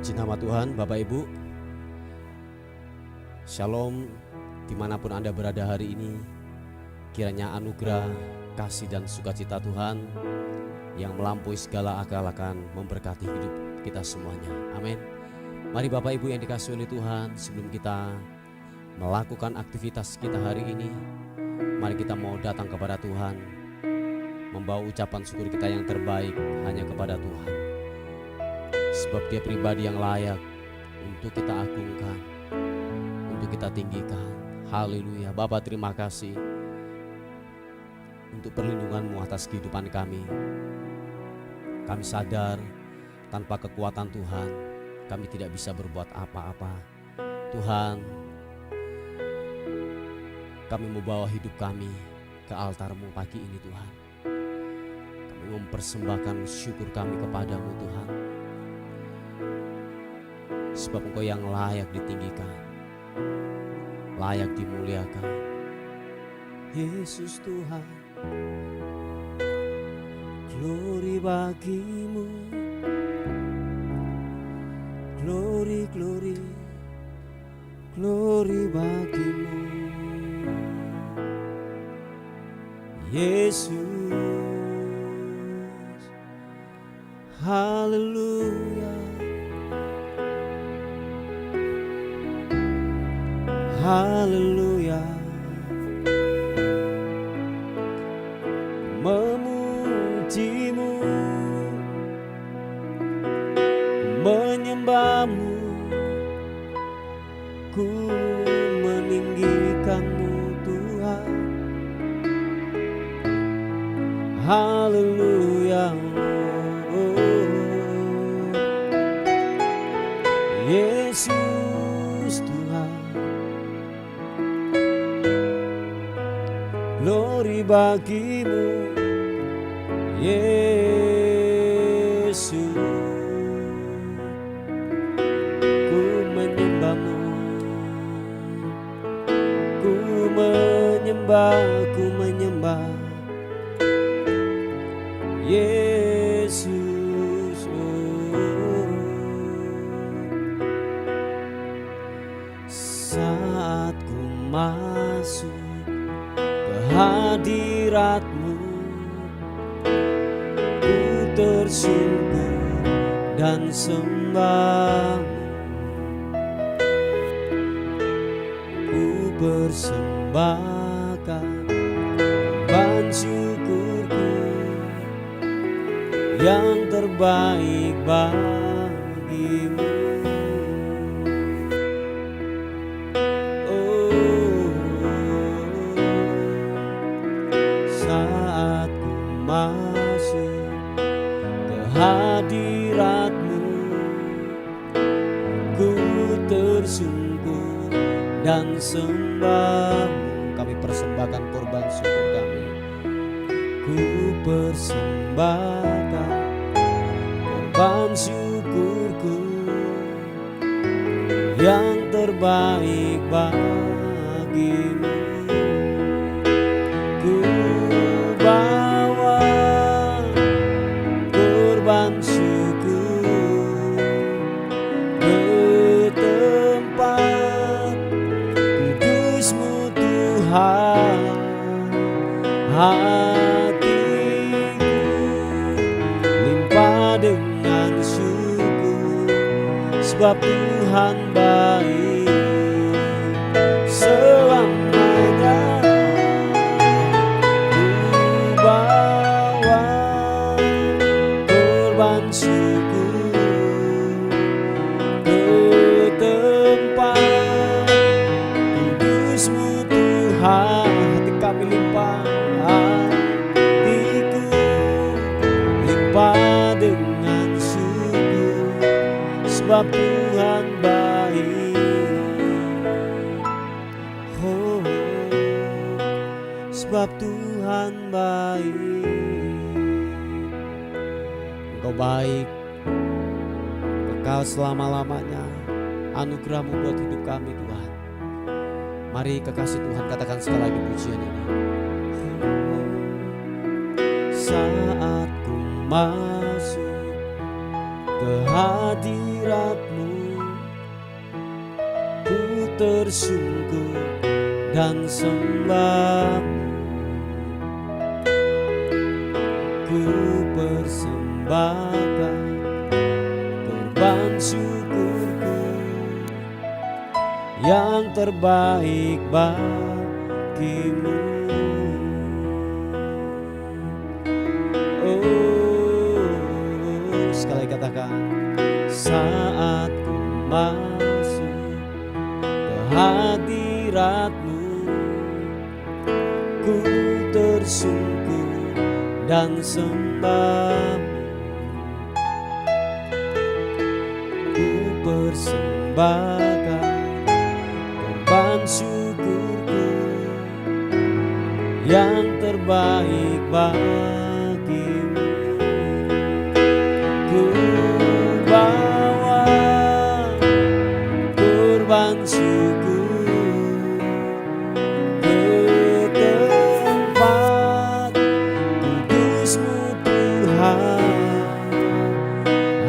Puji nama Tuhan, Bapak Ibu. Shalom, dimanapun Anda berada hari ini. Kiranya anugerah, kasih dan sukacita Tuhan yang melampaui segala akal akan memberkati hidup kita semuanya. Amin. Mari Bapak Ibu yang dikasihi oleh Tuhan, sebelum kita melakukan aktivitas kita hari ini, mari kita mau datang kepada Tuhan, membawa ucapan syukur kita yang terbaik hanya kepada Tuhan. Sebab Dia pribadi yang layak untuk kita agungkan, untuk kita tinggikan. Haleluya. Bapa, terima kasih untuk perlindungan-Mu atas kehidupan kami. Kami sadar tanpa kekuatan Tuhan kami tidak bisa berbuat apa-apa. Tuhan, kami membawa hidup kami ke altar-Mu pagi ini Tuhan. Kami mempersembahkan syukur kami kepada-Mu Tuhan. Sebab Engkau yang layak ditinggikan, layak dimuliakan. Yesus Tuhan, glory bagi-Mu, glory, glory, glory bagi-Mu. Yesus, haleluya. Haleluya. Memuji-Mu, menyembah-Mu, ku meninggikan-Mu Tuhan. Haleluya. Yesus Tuhan, glory bagi-Mu, Yesus. Ku menyembah-Mu, ku menyembah, ku menyembah Yesus. Saat ku masuk hadirat-Mu, ku tersungkur dan sembah-Mu. Ku persembahkan ban syukurku yang terbaik bagi-Mu. Masuk ke hadirat-Mu, ku tersungkur dan sembah-Mu. Kami persembahkan korban syukur kami. Ku persembahkan korban syukurku yang terbaik bagi-Mu. Ku bawa korban syukur ke tempat kudus-Mu Tuhan. Hatiku limpah dengan syukur, sebab Tuhan baik selamanya. Syukur ke tempat kudus-Mu Tuhan. Hati kami limpah, hatiku limpah dengan syukur, sebab Tuhan baik. Oh, sebab Tuhan baik. Engkau baik, kekal selama-lamanya. Anugerah-Mu buat hidup kami Tuhan. Mari kekasih Tuhan katakan sekali lagi pujian ini. Saat ku masuk kehadirat-Mu, ku tersungkur dan sembah-Mu. Ku persembahkan korban syukurku yang terbaik bagimu. Oh, sekali katakan, saat ku masuk ke hadirat-Mu, ku tersungkur dan sembah-Mu. Ku persembahkan korban syukurku yang terbaik bagimu. Ku bawa korban syukur ke tempat kudus-Mu Tuhan.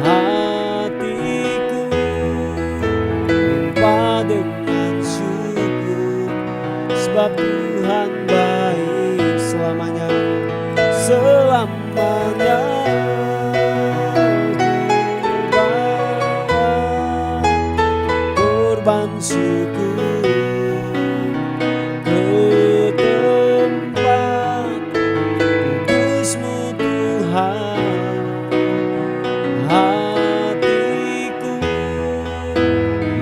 Hatiku limpah dengan syukur, sebab Tuhan baik selamanya, selamanya. Korban syukur ke tempat kudus-Mu Tuhan. Hatiku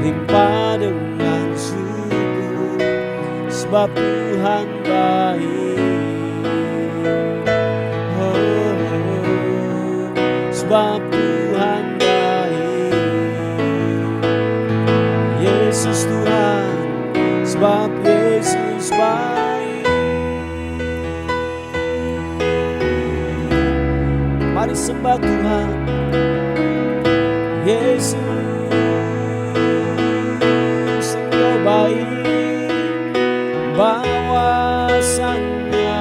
limpah dengan syukur, sebab Tuhan baik. Sebab Tuhan baik. Yesus Tuhan, sebab Yesus baik. Mari sembah Tuhan. Yesus, Engkau baik, bawasannya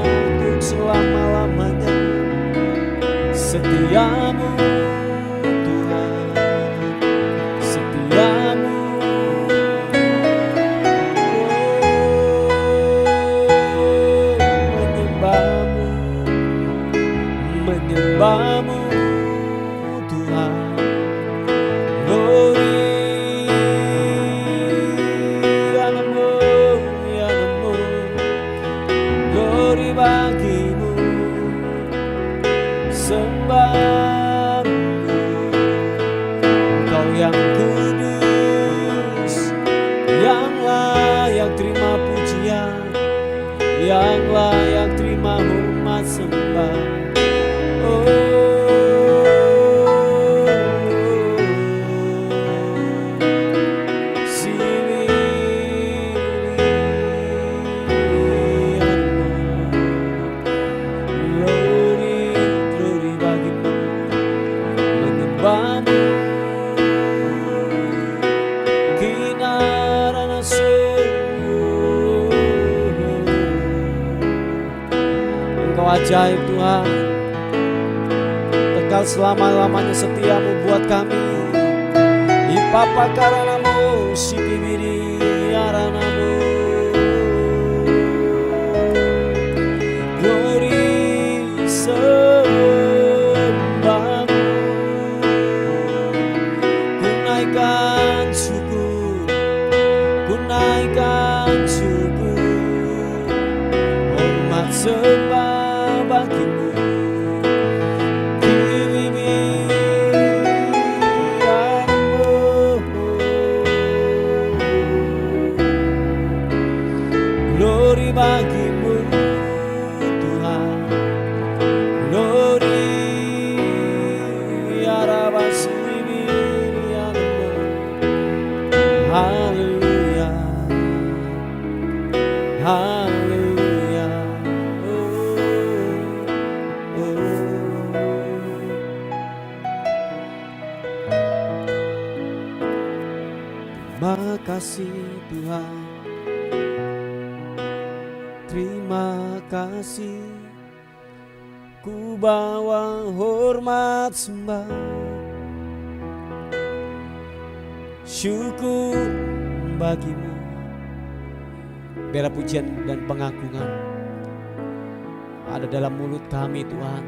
untuk selama-lamanya. Setiamu Tuhan, setiamu. Menyembah-Mu, menyembah-Mu Tuhan. Glory, Anamu, Anamu. Glory bagimu, sembahku. Engkau yang kudus, yang layak terima pujian, yang layak terima hormat sembah. Engkau ajaib Tuhan, kekal selama-lamanya setiamu buat kami. Ipapa karanamu sipibiri aranamu. Glory sembahmu, ku naikkan syukur, ku naikkan syukur, hormat sembah bagimu. Glory bagimu Tuhan, glory arabasibirianmu. Haleluya, haleluya. Terima kasih Tuhan, terima kasih. Ku bawa hormat sembah syukur bagimu. Biarlah pujian dan pengagungan ada dalam mulut kami Tuhan,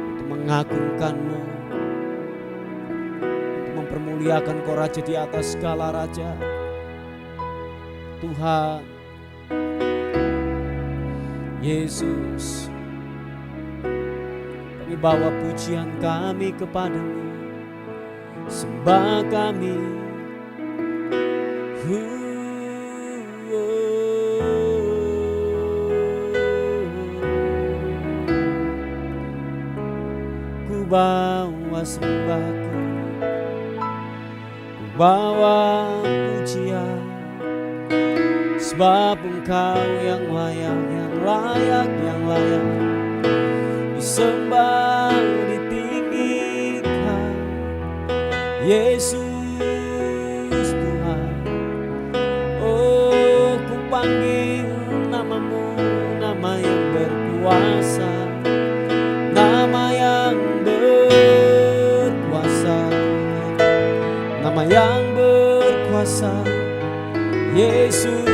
untuk mengagungkan-Mu, untuk mempermuliakan Kau Raja di atas segala raja. Tuhan Yesus, kami bawa pujian kami kepadamu, sembah kami. Ku bawa sembahku, ku bawa pujian, sebab Engkau yang layak, yang layak, yang layak disembah, ditinggikan. Yesus Tuhan, oh ku panggil namamu, nama yang berkuasa, nama yang berkuasa, nama yang berkuasa, Yesus.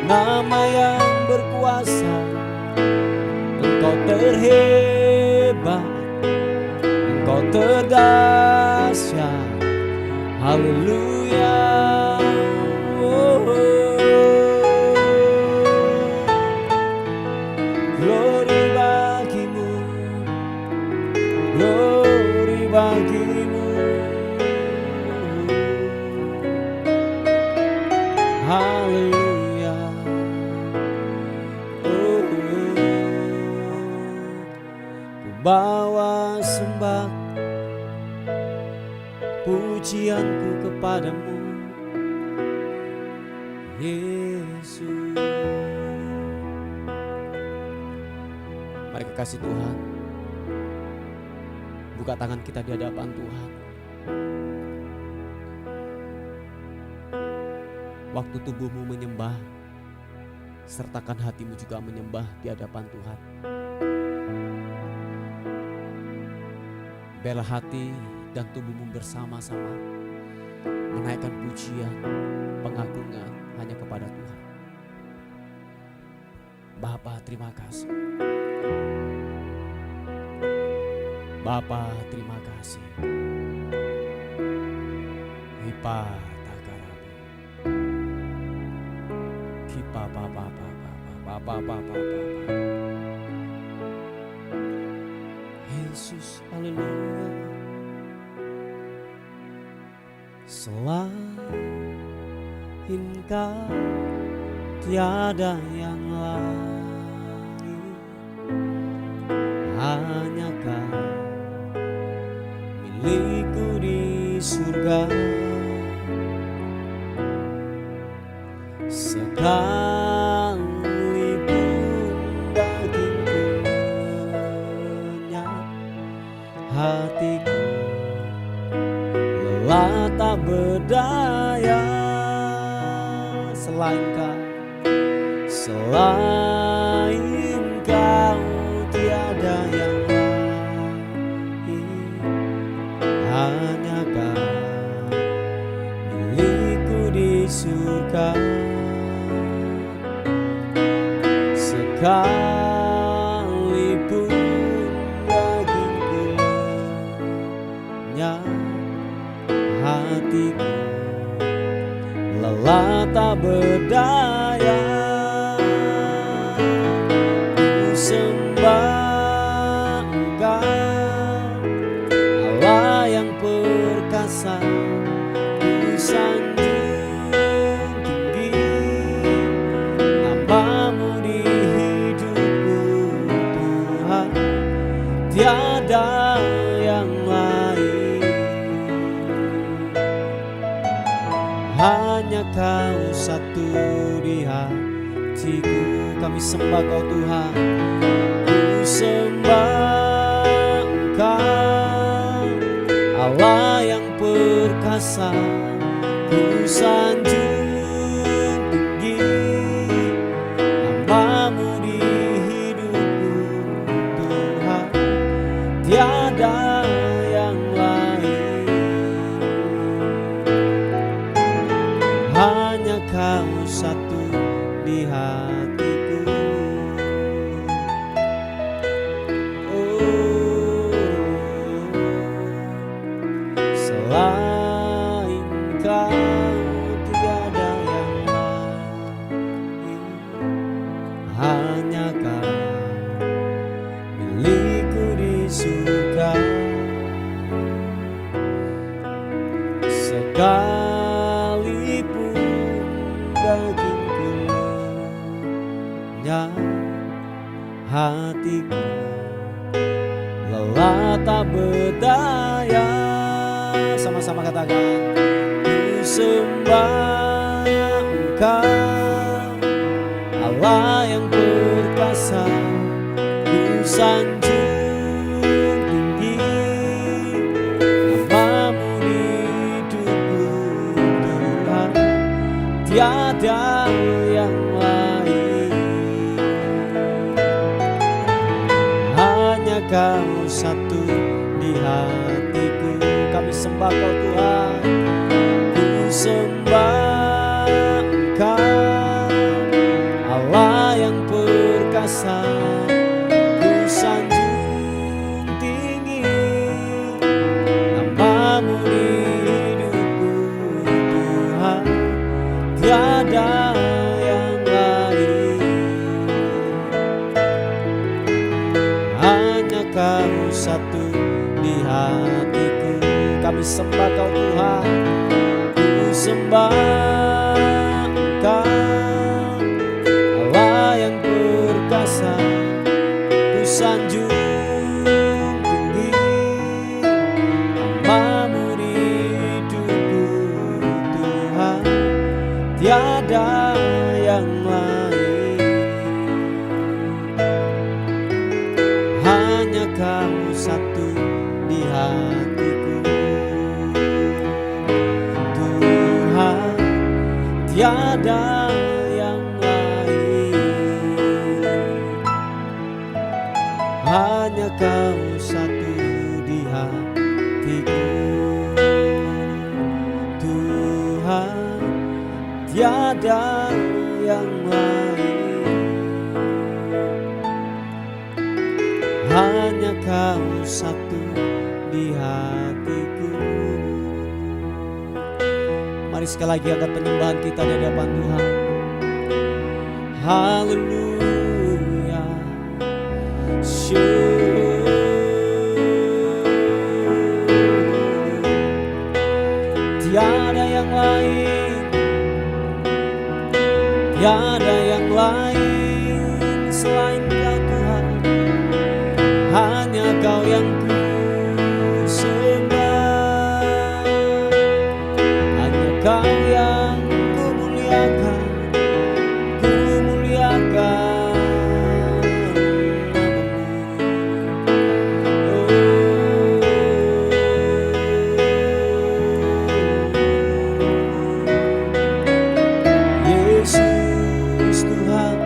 Nama yang berkuasa, Engkau terhebat, Engkau terdahsyat. Haleluya. Glory bagimu, glory bagimu. Haleluya. Ku bawa sembah pujianku kepadamu, Yesus. Mari kekasih Tuhan, buka tangan kita di hadapan Tuhan. Waktu tubuhmu menyembah, sertakan hatimu juga menyembah di hadapan Tuhan. Biarlah hati dan tubuhmu bersama-sama menaikkan pujian, pengagungan hanya kepada Tuhan. Bapa, terima kasih. Bapa, terima kasih. Hipa takarabu, kipa papa papa. Yesus, haleluya. Selain Kau tiada yang lain, hanya Kau milikku di surga. Sekalipun dagingku lenyap, hatiku lelah tak berdaya. Selain Kau tiada yang lain, hanya Kau milikku di surga. Sekalipun dagingku lenyap, hatiku lelah tak berdaya. Ku sembah Engkau, Allah yang perkasa. Ku sanjung tinggi namamu di hidupku Tuhan, tiada yang lain. Hanya Kau satu di hatiku. Kami sembah Kau Tuhan. Ku sembah Engkau, Allah yang perkasa. Ku sanjung tinggi namamu di hidupku hanya Kau milikku di surga. Sekalipun dagingku lenyap, hatiku lelah tak berdaya. Sama-sama katakan, ku sembah Engkau, Allah yang perkasa. Ku sanjung tinggi namamu di hidupku Tuhan, tiada yang lain. Hanya Kau satu di hatiku. Kami sembah Kau Tuhan. Ku sembah Engkau, Allah yang perkasa. Ku sanjung tinggi namamu di hidupku Tuhan, tiada yang lain. Hanya Kau satu di hatiku. Kami sembah Kau Tuhan. Ku sembah Engkau, Allah yang perkasa. Ku sanjung tinggi namamu di hidupku Tuhan, tiada yang lain. Hanya Kau satu di hatiku Tuhan, tiada yang lain. Hanya Kau satu di hatiku Tuhan, tiada yang lain. Hanya Kau satu di hatiku. Mari sekali lagi angkat penyembahan kita di hadapan Tuhan. Haleluya. Tiada yang lain, tiada yang lain selain Kau Tuhan. Hanya Kau yang ku sembah, hanya Kau yang ku muliakan, ku muliakan Yesus Tuhan.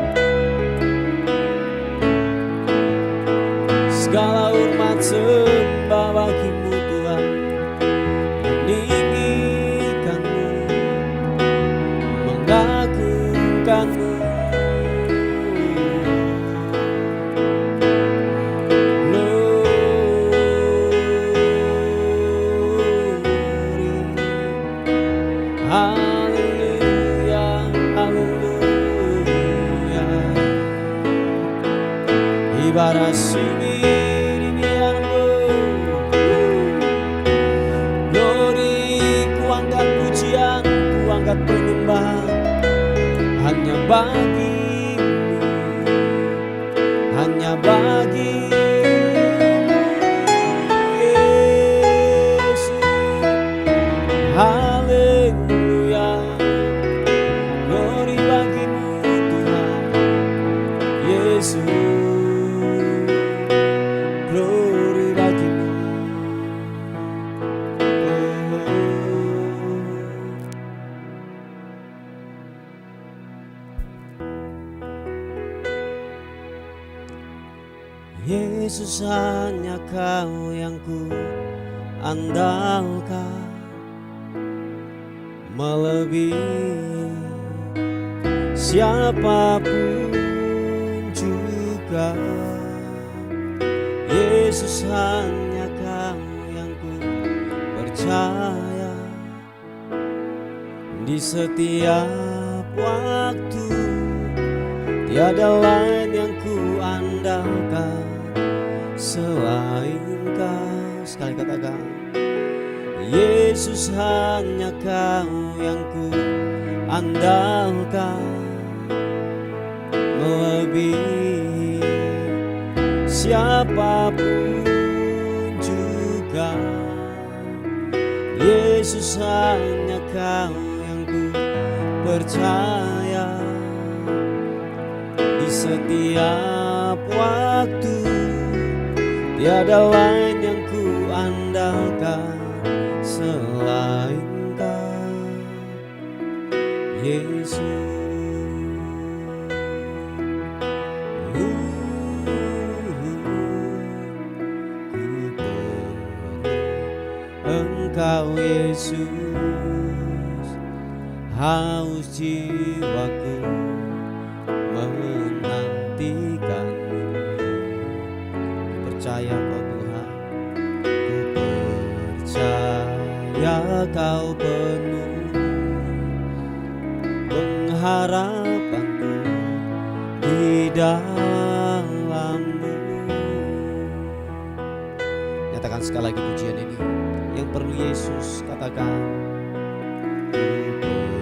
Segala hormat sembah bagi-Mu Tuhan, meninggikan-Mu, mengagungkan-Mu. Glory, haleluya, haleluya. Ibarat sunyi penyembahan hanya bagi-Mu, hanya bagi-Mu Yesus. Haleluya, glory bagi-Mu Tuhan Yesus, glory bagi-Mu. Yesus, hanya Kau yang ku andalkan, melebihi siapapun juga. Yesus, hanya Kau yang ku percaya, di setiap waktu Tiada lain yang ku andalkan selain Kau. Sekali katakan, Yesus, hanya Kau yang ku andalkan, melebihi siapapun juga. Yesus, hanya Kau yang ku percaya. Di setiap waktu tiada lain yang ku andalkan selain Kau, Yesus. Ku perlu Engkau, Yesus. Haus jiwaku menantikan-Mu. Percaya Kau Tuhan, ku percaya Kau penuh pengharapanku di dalam-Mu. Nyatakan sekali lagi pujian ini. Yang perlu Yesus, katakan, ku perlu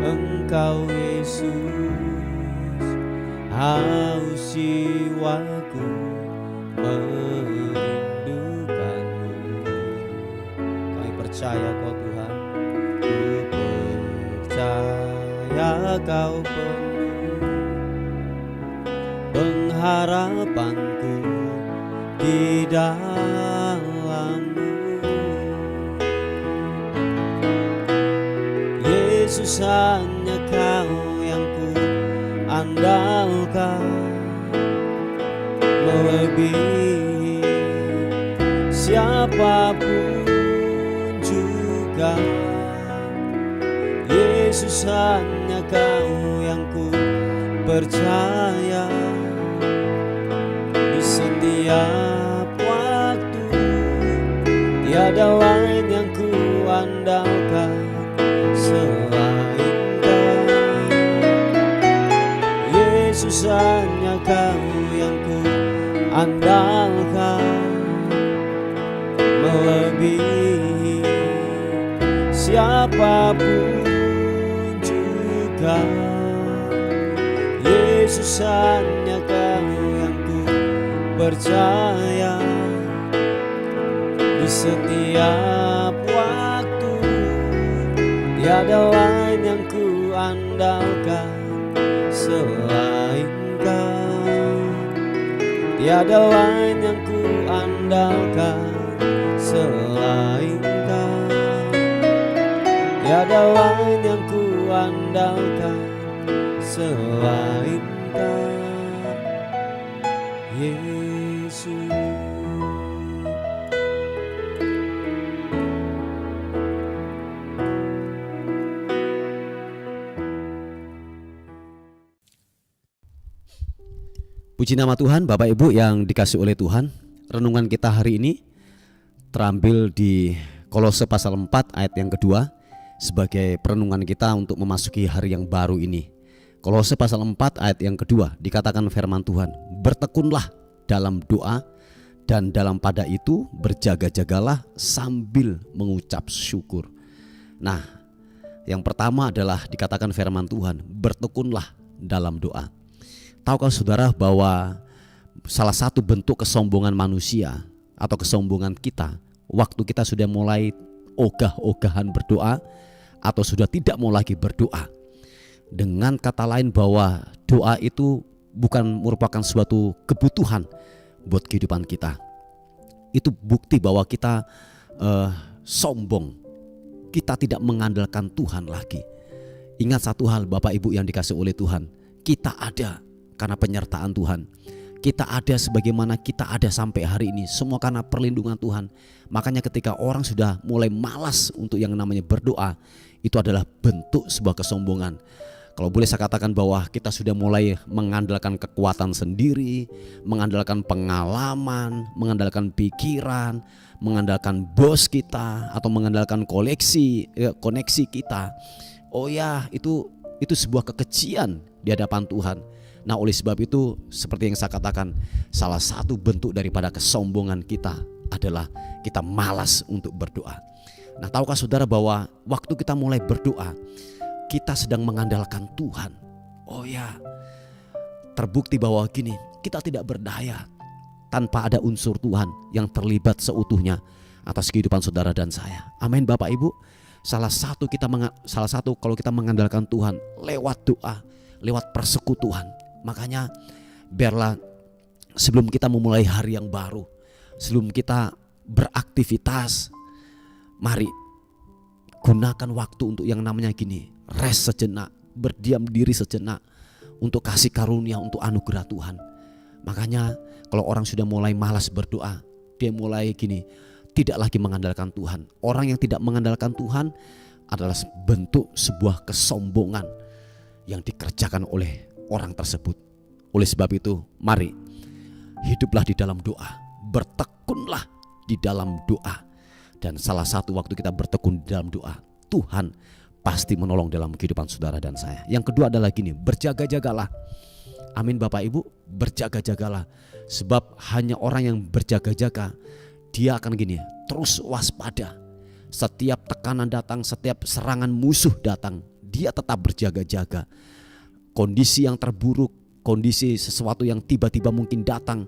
Engkau, Yesus. Haus jiwaku merindukan-Mu. Kami percaya Kau Tuhan, ku percaya Kau penuh pengharapanku di dalam-Mu. Yesus, hanya Kau yang ku andalkan, melebihi siapapun juga. Yesus, hanya Kau yang ku percaya. Di setiap waktu tiada lain yang ku andalkan selain Kau. Yesus, hanya Kau yang ku andalkan, melebihi siapapun juga. Yesus, hanya Kau yang ku percaya. Di setiap waktu tiada lain yang ku andalkan selain Kau. Tiada lain yang ku andalkan selain Kau. Tiada lain yang ku andalkan selain Kau, Yesus. Puji nama Tuhan, Bapak Ibu yang dikasihi oleh Tuhan. Renungan kita hari ini terambil di Kolose pasal 4 ayat yang kedua sebagai perenungan kita untuk memasuki hari yang baru ini. Kolose pasal 4 ayat yang kedua dikatakan firman Tuhan, bertekunlah dalam doa dan dalam pada itu berjaga-jagalah sambil mengucap syukur. Nah, yang pertama adalah dikatakan firman Tuhan, bertekunlah dalam doa. Tahukah saudara bahwa salah satu bentuk kesombongan manusia atau kesombongan kita, waktu kita sudah mulai ogah-ogahan berdoa atau sudah tidak mau lagi berdoa. Dengan kata lain bahwa doa itu bukan merupakan suatu kebutuhan buat kehidupan kita. Itu bukti bahwa kita sombong. Kita tidak mengandalkan Tuhan lagi. Ingat satu hal Bapak Ibu yang dikasihi oleh Tuhan, kita ada karena penyertaan Tuhan. Kita ada sebagaimana kita ada sampai hari ini, semua karena perlindungan Tuhan. Makanya ketika orang sudah mulai malas untuk yang namanya berdoa, itu adalah bentuk sebuah kesombongan. Kalau boleh saya katakan bahwa kita sudah mulai mengandalkan kekuatan sendiri, mengandalkan pengalaman, mengandalkan pikiran, mengandalkan bos kita, atau mengandalkan koneksi kita. Oh ya, itu itu sebuah kekejian di hadapan Tuhan. Nah, oleh sebab itu seperti yang saya katakan, salah satu bentuk daripada kesombongan kita adalah kita malas untuk berdoa. Nah, tahukah saudara bahwa waktu kita mulai berdoa, kita sedang mengandalkan Tuhan. Oh ya, terbukti bahwa gini, kita tidak berdaya tanpa ada unsur Tuhan yang terlibat seutuhnya atas kehidupan saudara dan saya. Amin Bapak Ibu. Salah satu kalau kita mengandalkan Tuhan lewat doa, lewat persekutuan. Makanya biarlah sebelum kita memulai hari yang baru, sebelum kita beraktivitas, mari gunakan waktu untuk yang namanya gini, rest sejenak, berdiam diri sejenak untuk kasih karunia, untuk anugerah Tuhan. Makanya kalau orang sudah mulai malas berdoa, dia mulai gini, tidak lagi mengandalkan Tuhan. Orang yang tidak mengandalkan Tuhan adalah bentuk sebuah kesombongan yang dikerjakan oleh orang tersebut. Oleh sebab itu, mari hiduplah di dalam doa, bertekunlah di dalam doa. Dan salah satu waktu kita bertekun di dalam doa, Tuhan pasti menolong dalam kehidupan saudara dan saya. Yang kedua adalah gini, berjaga-jagalah. Amin Bapak Ibu, berjaga-jagalah. Sebab hanya orang yang berjaga-jaga, dia akan gini, terus waspada. Setiap tekanan datang, setiap serangan musuh datang, dia tetap berjaga-jaga. Kondisi yang terburuk, kondisi sesuatu yang tiba-tiba mungkin datang,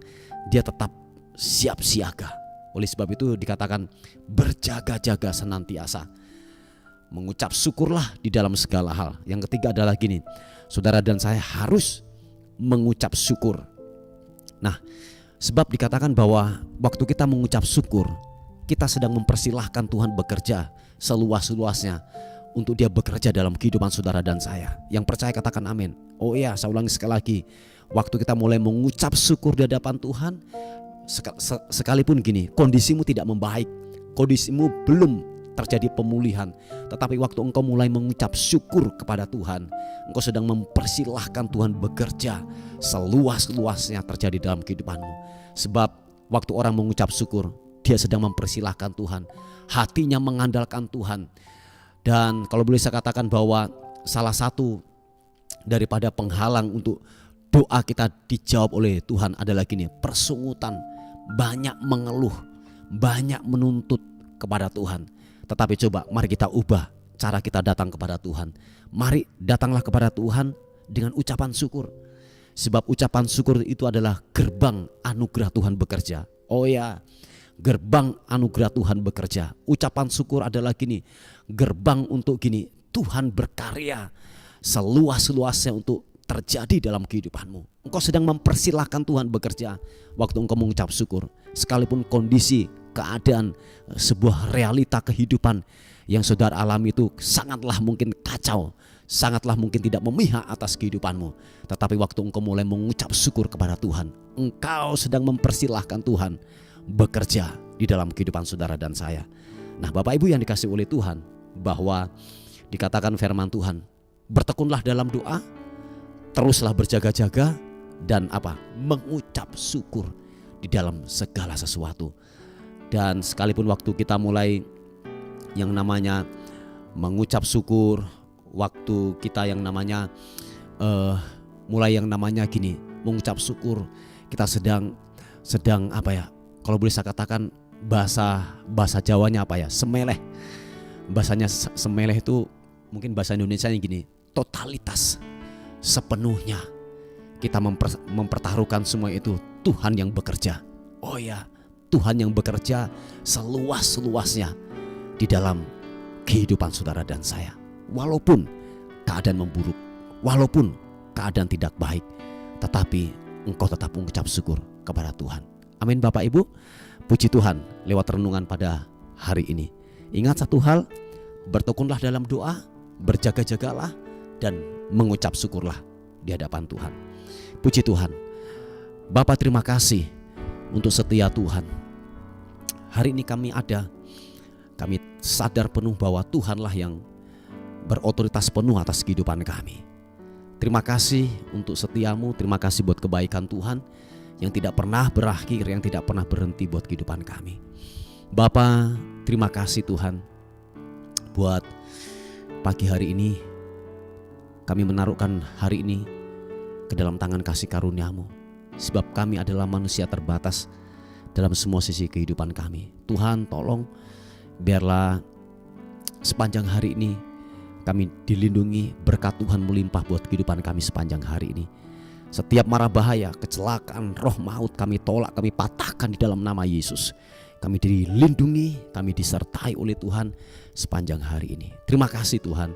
dia tetap siap siaga. Oleh sebab itu dikatakan berjaga-jaga senantiasa. Mengucap syukurlah di dalam segala hal. Yang ketiga adalah gini, saudara dan saya harus mengucap syukur. Nah, sebab dikatakan bahwa waktu kita mengucap syukur, kita sedang mempersilahkan Tuhan bekerja seluas-luasnya untuk dia bekerja dalam kehidupan saudara dan saya. Yang percaya katakan amin. Oh iya, saya ulangi sekali lagi. Waktu kita mulai mengucap syukur di hadapan Tuhan, sekalipun gini, kondisimu tidak membaik, kondisimu belum terjadi pemulihan, tetapi waktu engkau mulai mengucap syukur kepada Tuhan, engkau sedang mempersilahkan Tuhan bekerja seluas-luasnya terjadi dalam kehidupanmu. Sebab waktu orang mengucap syukur, dia sedang mempersilahkan Tuhan, hatinya mengandalkan Tuhan. Dan kalau boleh saya katakan bahwa salah satu daripada penghalang untuk doa kita dijawab oleh Tuhan adalah gini, persungutan, banyak mengeluh, banyak menuntut kepada Tuhan. Tetapi coba mari kita ubah cara kita datang kepada Tuhan. Mari datanglah kepada Tuhan dengan ucapan syukur. Sebab ucapan syukur itu adalah gerbang anugerah Tuhan bekerja. Oh ya, gerbang anugerah Tuhan bekerja. Ucapan syukur adalah gini, gerbang untuk gini, Tuhan berkarya seluas-luasnya untuk terjadi dalam kehidupanmu. Engkau sedang mempersilahkan Tuhan bekerja waktu engkau mengucap syukur. Sekalipun kondisi, keadaan, sebuah realita kehidupan yang saudara alami itu sangatlah mungkin kacau, sangatlah mungkin tidak memihak atas kehidupanmu. Tetapi waktu engkau mulai mengucap syukur kepada Tuhan, engkau sedang mempersilahkan Tuhan bekerja di dalam kehidupan saudara dan saya. Nah Bapak Ibu yang dikasihi oleh Tuhan, bahwa dikatakan firman Tuhan, bertekunlah dalam doa, teruslah berjaga-jaga, dan mengucap syukur di dalam segala sesuatu. Dan sekalipun waktu kita mulai yang namanya mengucap syukur, waktu kita yang namanya mulai yang namanya gini, mengucap syukur, kita sedang kalau boleh saya katakan bahasa Jawanya semeleh. Bahasanya semeleh itu mungkin bahasa Indonesia yang gini, totalitas, sepenuhnya kita mempertaruhkan semua itu Tuhan yang bekerja. Oh ya, Tuhan yang bekerja seluas-luasnya di dalam kehidupan saudara dan saya. Walaupun keadaan memburuk, walaupun keadaan tidak baik, tetapi engkau tetap mengucap syukur kepada Tuhan. Amin Bapak Ibu. Puji Tuhan lewat renungan pada hari ini. Ingat satu hal, bertekunlah dalam doa, berjaga-jagalah, dan mengucap syukurlah di hadapan Tuhan. Puji Tuhan. Bapa, terima kasih untuk setia Tuhan. Hari ini kami sadar penuh bahwa Tuhanlah yang berotoritas penuh atas kehidupan kami. Terima kasih untuk setiamu, terima kasih buat kebaikan Tuhan yang tidak pernah berakhir, yang tidak pernah berhenti buat kehidupan kami. Bapa, terima kasih Tuhan buat pagi hari ini. kami menaruhkan hari ini ke dalam tangan kasih karunia-Mu. Sebab kami adalah manusia terbatas dalam semua sisi kehidupan kami. Tuhan, tolong biarlah sepanjang hari ini kami dilindungi, berkat Tuhan melimpah buat kehidupan kami sepanjang hari ini. Setiap mara bahaya, kecelakaan, roh maut kami tolak, kami patahkan di dalam nama Yesus. Kami dilindungi, kami disertai oleh Tuhan sepanjang hari ini. Terima kasih Tuhan.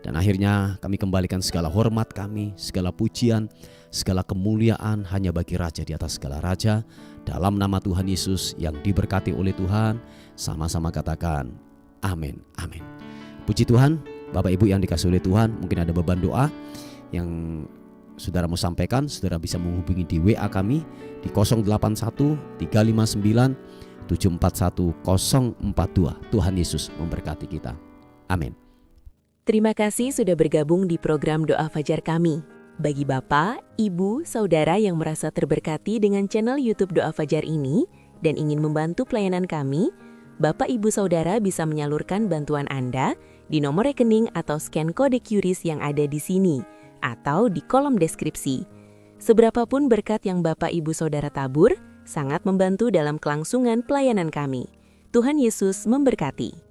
Dan akhirnya kami kembalikan segala hormat kami, segala pujian, segala kemuliaan hanya bagi Raja di atas segala raja. Dalam nama Tuhan Yesus yang diberkati oleh Tuhan, sama-sama katakan amin, amin. Puji Tuhan, Bapak Ibu yang dikasihi oleh Tuhan, mungkin ada beban doa yang saudara mau sampaikan, saudara bisa menghubungi di WA kami di 081 359 741 042. Tuhan Yesus memberkati kita. Amin. Terima kasih sudah bergabung di program Doa Fajar kami. Bagi Bapak, Ibu, Saudara yang merasa terberkati dengan channel YouTube Doa Fajar ini dan ingin membantu pelayanan kami, Bapak, Ibu, Saudara bisa menyalurkan bantuan Anda di nomor rekening atau scan kode QRIS yang ada di sini atau di kolom deskripsi. Seberapapun berkat yang Bapak, Ibu, Saudara tabur, sangat membantu dalam kelangsungan pelayanan kami. Tuhan Yesus memberkati.